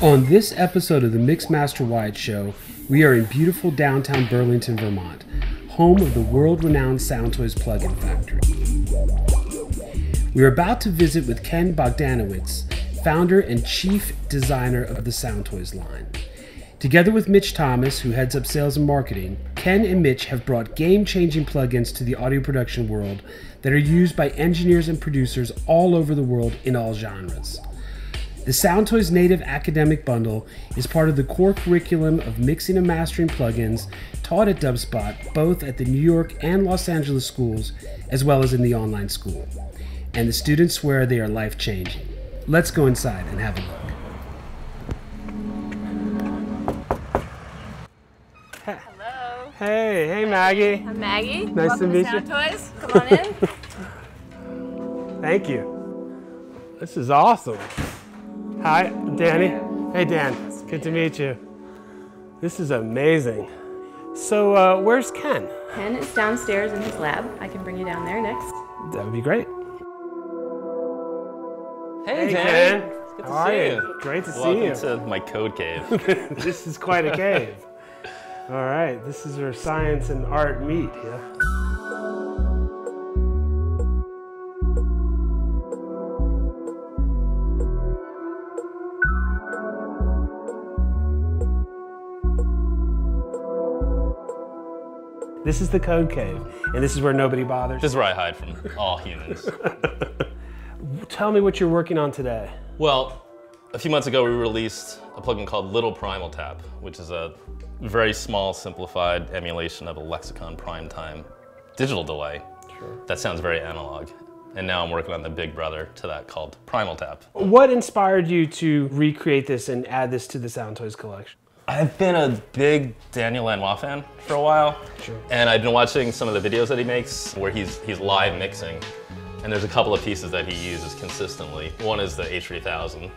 On this episode of the Mixmaster Wyatt Show, we are in beautiful downtown Burlington, Vermont, home of the world-renowned Soundtoys plugin factory. We are about to visit with Ken Bogdanowicz, founder and chief designer of the Soundtoys line. Together with Mitch Thomas, who heads up sales and marketing, Ken and Mitch have brought game-changing plugins to the audio production world that are used by engineers and producers all over the world in all genres. The Soundtoys Native Academic Bundle is part of the core curriculum of mixing and mastering plugins taught at Dubspot, both at the New York and Los Angeles schools, as well as in the online school. And the students swear they are life-changing. Let's go inside and have a look. Hello. Hey Maggie. I'm Maggie. Nice to meet you. Soundtoys. Come on in. Thank you. This is awesome. Hi, Danny. Hey, Dan. Good to meet you. This is amazing. So, where's Ken? Ken is downstairs in his lab. I can bring you down there next. That would be great. Hey, Ken. It's good How are to see you? you. Great to see you. Welcome to my code cave. This is quite a cave. All right, this is where science and art meet, yeah? This is the code cave, and this is where nobody bothers. This is where I hide from all humans. Tell me what you're working on today. Well, a few months ago we released a plugin called Little Primal Tap, which is a very small, simplified emulation of a Lexicon primetime digital delay. Sure. That sounds very analog. And now I'm working on the big brother to that called Primal Tap. What inspired you to recreate this and add this to the Soundtoys collection? I've been a big Daniel Lanois fan for a while. Sure. And I've been watching some of the videos that he makes where he's live mixing. And there's a couple of pieces that he uses consistently. One is the H3000,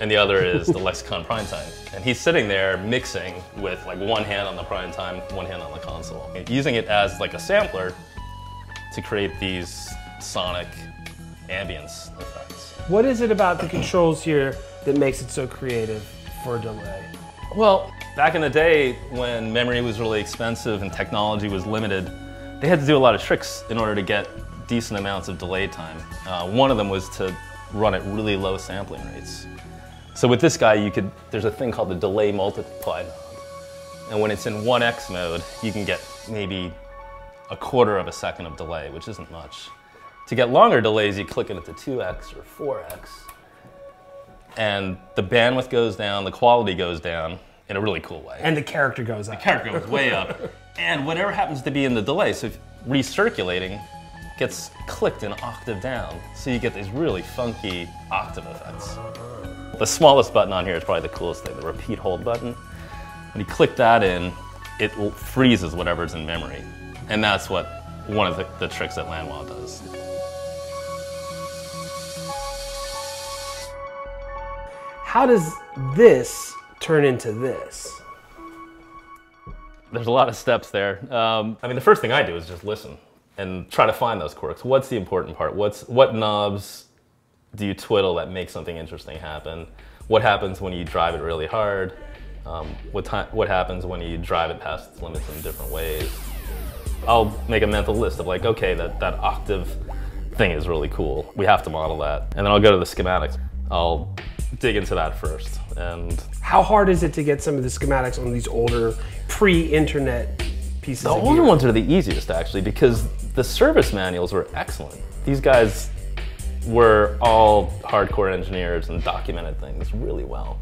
and the other is the Lexicon Primetime. And he's sitting there mixing with like one hand on the Primetime, one hand on the console. Using it as like a sampler to create these sonic ambience effects. What is it about the controls here that makes it so creative for a delay? Well, back in the day when memory was really expensive and technology was limited, they had to do a lot of tricks in order to get decent amounts of delay time. One of them was to run at really low sampling rates. So with this guy, there's a thing called the delay multiply knob. And when it's in 1x mode, you can get maybe a quarter of a second of delay, which isn't much. To get longer delays, you click it into 2x or 4x. And the bandwidth goes down, the quality goes down in a really cool way. And the character goes up. The character goes way up. And whatever happens to be in the delay, so recirculating gets clicked an octave down. So you get these really funky octave effects. The smallest button on here is probably the coolest thing, the repeat hold button. When you click that in, it freezes whatever's in memory. And that's what one of the tricks that Lanois does. How does this turn into this? There's a lot of steps there. I mean, the first thing I do is just listen and try to find those quirks. What's the important part? What knobs do you twiddle that make something interesting happen? What happens when you drive it really hard? What happens when you drive it past its limits in different ways? I'll make a mental list of like, okay, that octave thing is really cool. We have to model that. And then I'll go to the schematics. I'll dig into that first. And how hard is it to get some of the schematics on these older pre-internet pieces of gear? The older ones are the easiest actually because the service manuals were excellent. These guys were all hardcore engineers and documented things really well.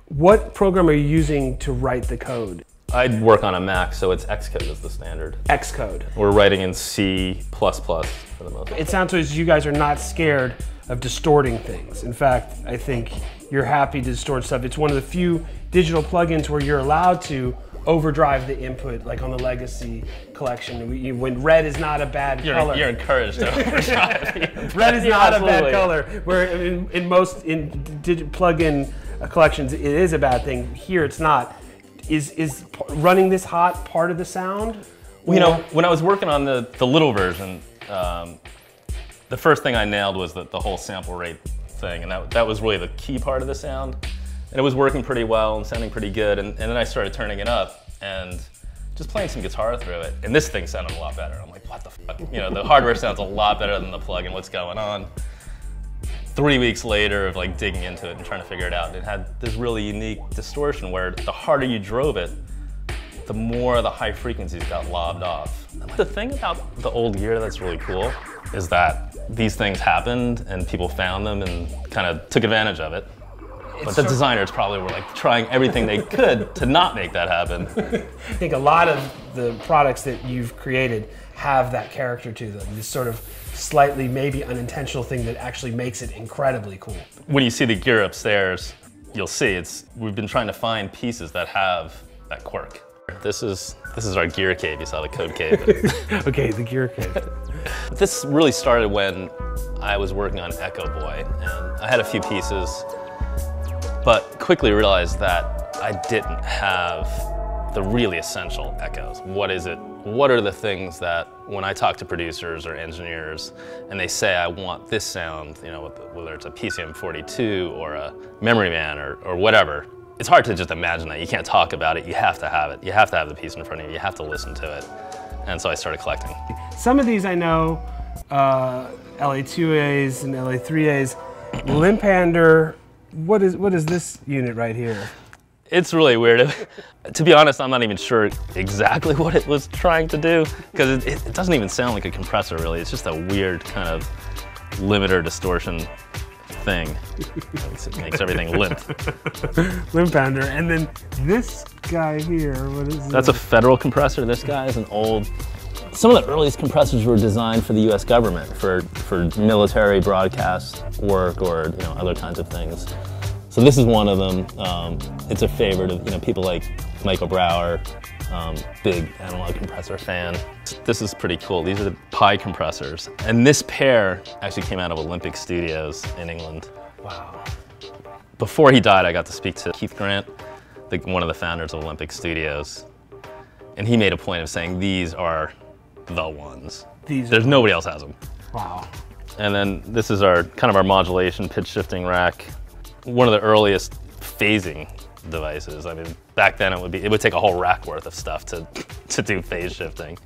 What program are you using to write the code? I'd work on a Mac, so it's Xcode is the standard. Xcode. We're writing in C++ for the most part. It sounds as you guys are not scared of distorting things. In fact, I think you're happy to distort stuff. It's one of the few digital plugins where you're allowed to overdrive the input, like on the Legacy collection. When red is not a bad color. You're encouraged to overdrive. Red is not a bad color. Where in most plugin collections, it is a bad thing. Here, it's not. Is running this hot part of the sound? Well, you know, when I was working on the little version, the first thing I nailed was the whole sample rate thing, and that was really the key part of the sound. And it was working pretty well and sounding pretty good. And then I started turning it up and just playing some guitar through it. And this thing sounded a lot better. I'm like, what the fuck? You know, the hardware sounds a lot better than the plug-in. What's going on? 3 weeks later of like digging into it and trying to figure it out, it had this really unique distortion where the harder you drove it, the more the high frequencies got lobbed off. The thing about the old gear that's really cool is that these things happened and people found them and kind of took advantage of it. But the designers probably were like trying everything they could to not make that happen. I think a lot of the products that you've created have that character to them, this sort of slightly maybe unintentional thing that actually makes it incredibly cool. When you see the gear upstairs, you'll see we've been trying to find pieces that have that quirk. This is our gear cave. You saw the code cave. Okay, the gear cave. This really started when I was working on Echo Boy, and I had a few pieces, but quickly realized that I didn't have the really essential echoes. What is it? What are the things that when I talk to producers or engineers and they say I want this sound, you know, whether it's a PCM42 or a Memory Man or whatever, it's hard to just imagine that. You can't talk about it. You have to have it. You have to have the piece in front of you. You have to listen to it. And so I started collecting. Some of these I know, LA2As and LA3As. Limpander, what is this unit right here? It's really weird. To be honest, I'm not even sure exactly what it was trying to do, because it doesn't even sound like a compressor, really. It's just a weird kind of limiter distortion thing. It makes everything limp. Limpander. And then this guy here, what is That's a Federal compressor. This guy is an old... Some of the earliest compressors were designed for the US government, for military broadcast work or other kinds of things. So this is one of them. It's a favorite of people like Michael Brower, big analog compressor fan. This is pretty cool. These are the Pi compressors. And this pair actually came out of Olympic Studios in England. Wow. Before he died, I got to speak to Keith Grant, one of the founders of Olympic Studios. And he made a point of saying these are the ones. There's nobody else has them. Wow. And then this is our kind of our modulation pitch shifting rack. One of the earliest phasing devices. I mean, back then it would take a whole rack worth of stuff to do phase shifting.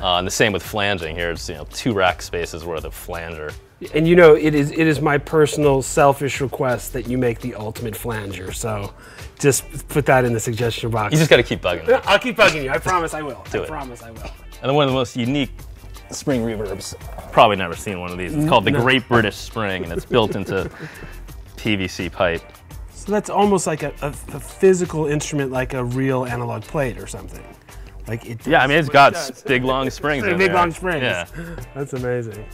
And the same with flanging. Here it's 2 rack spaces worth of flanger. And it is my personal selfish request that you make the ultimate flanger. So just put that in the suggestion box. You just got to keep bugging me. I'll keep bugging you. I promise I will. I promise I will. And then one of the most unique spring reverbs. Probably never seen one of these. It's called the Great British Spring, and it's built into PVC pipe. So that's almost like a physical instrument, like a real analog plate or something. Like it. Yeah, I mean it's got big long springs. Big long springs. Yeah, that's amazing.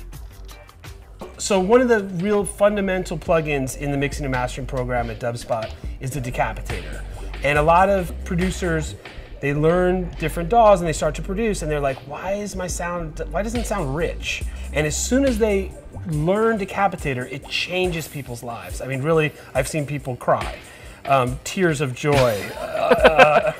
So one of the real fundamental plugins in the mixing and mastering program at Dubspot is the Decapitator, and a lot of producers, they learn different DAWs and they start to produce, and they're like, why doesn't it sound rich? And as soon as they learn Decapitator, it changes people's lives. I mean, really, I've seen people cry. Tears of joy.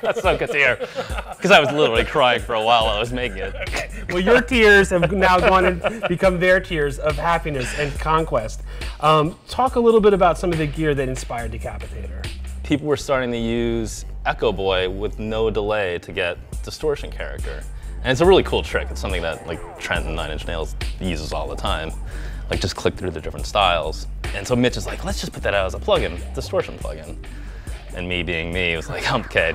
That's so good to hear. Because I was literally crying for a while while I was making it. Okay. Well, your tears have now gone and become their tears of happiness and conquest. Talk a little bit about some of the gear that inspired Decapitator. People were starting to use Echo Boy with no delay to get distortion character. And it's a really cool trick. It's something that like Trent and 9 Inch Nails uses all the time. Like just click through the different styles. And so Mitch is like, let's just put that out as a plugin, distortion plugin. And me being me was like, okay,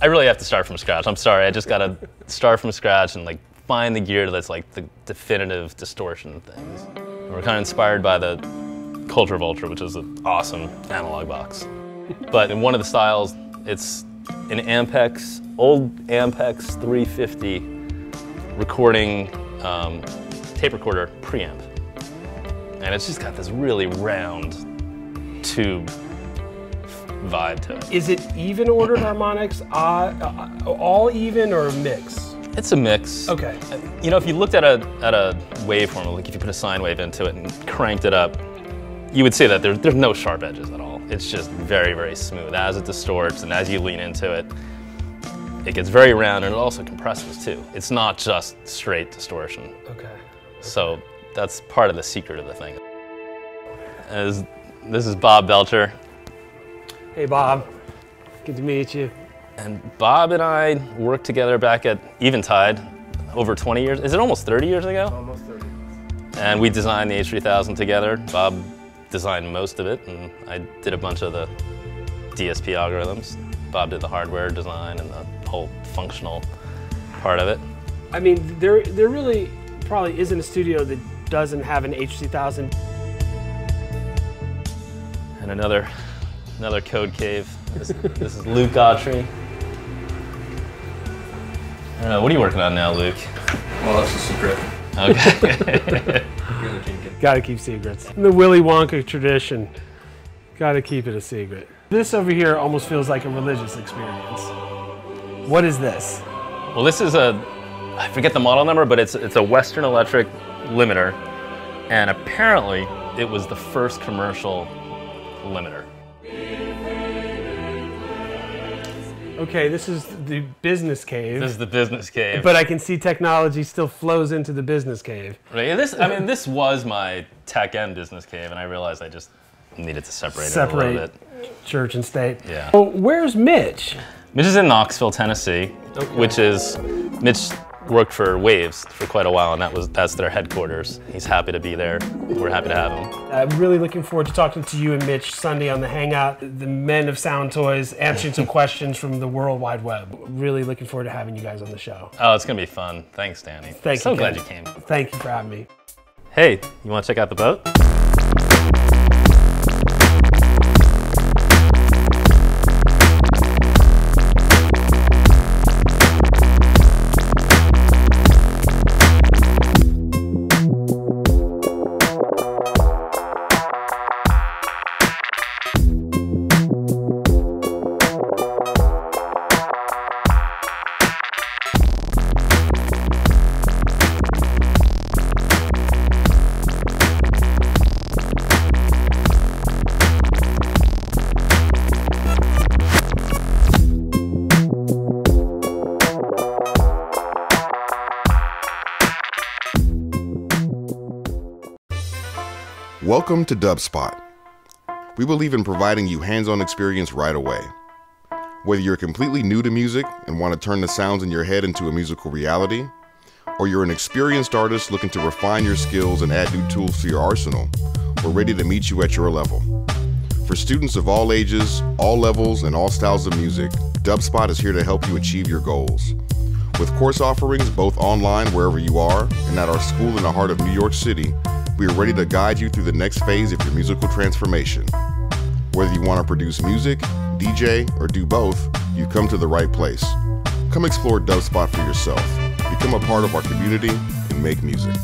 I really have to start from scratch. I'm sorry, I just gotta start from scratch and like find the gear that's like the definitive distortion things. And we're kind of inspired by the Culture Vulture, which is an awesome analog box. But in one of the styles, it's an Ampex, old Ampex 350 recording tape recorder preamp. And it's just got this really round tube vibe to it. Is it even ordered harmonics, all even, or a mix? It's a mix. Okay. If you looked at a waveform, like if you put a sine wave into it and cranked it up, you would say that there's no sharp edges at all. It's just very, very smooth. As it distorts and as you lean into it, it gets very round and it also compresses too. It's not just straight distortion. Okay. So that's part of the secret of the thing. This is Bob Belcher. Hey, Bob. Good to meet you. And Bob and I worked together back at Eventide over 20 years. Is it almost 30 years ago? Almost 30. And we designed the H3000 together. Bob designed most of it, and I did a bunch of the DSP algorithms. Bob did the hardware design and the whole functional part of it. I mean, there really probably isn't a studio that doesn't have an H3000. And another code cave. This is Luke Autry. I don't know, what are you working on now, Luke? Well, that's a secret. Okay. Gotta keep secrets. In the Willy Wonka tradition, gotta keep it a secret. This over here almost feels like a religious experience. What is this? Well, this is I forget the model number, but it's a Western Electric limiter, and apparently it was the first commercial limiter. Okay, this is the business cave. This is the business cave. But I can see technology still flows into the business cave. Right, and this was my tech and business cave, and I realized I just needed to separate it a little bit. Church and state. Yeah. Well, where's Mitch? Mitch is in Knoxville, Tennessee, which is, Mitch worked for Waves for quite a while, and that's their headquarters. He's happy to be there. We're happy to have him. I'm really looking forward to talking to you and Mitch Sunday on the Hangout, the men of Sound Toys, answering some questions from the World Wide Web. Really looking forward to having you guys on the show. Oh, it's gonna be fun. Thanks, Danny. Thank you. So glad you came. Thank you for having me. Hey, you wanna check out the boat? Welcome to Dubspot. We believe in providing you hands-on experience right away. Whether you're completely new to music and want to turn the sounds in your head into a musical reality, or you're an experienced artist looking to refine your skills and add new tools to your arsenal, we're ready to meet you at your level. For students of all ages, all levels, and all styles of music, Dubspot is here to help you achieve your goals. With course offerings both online wherever you are and at our school in the heart of New York City, we are ready to guide you through the next phase of your musical transformation. Whether you want to produce music, DJ, or do both, you've come to the right place. Come explore Dubspot for yourself, become a part of our community, and make music.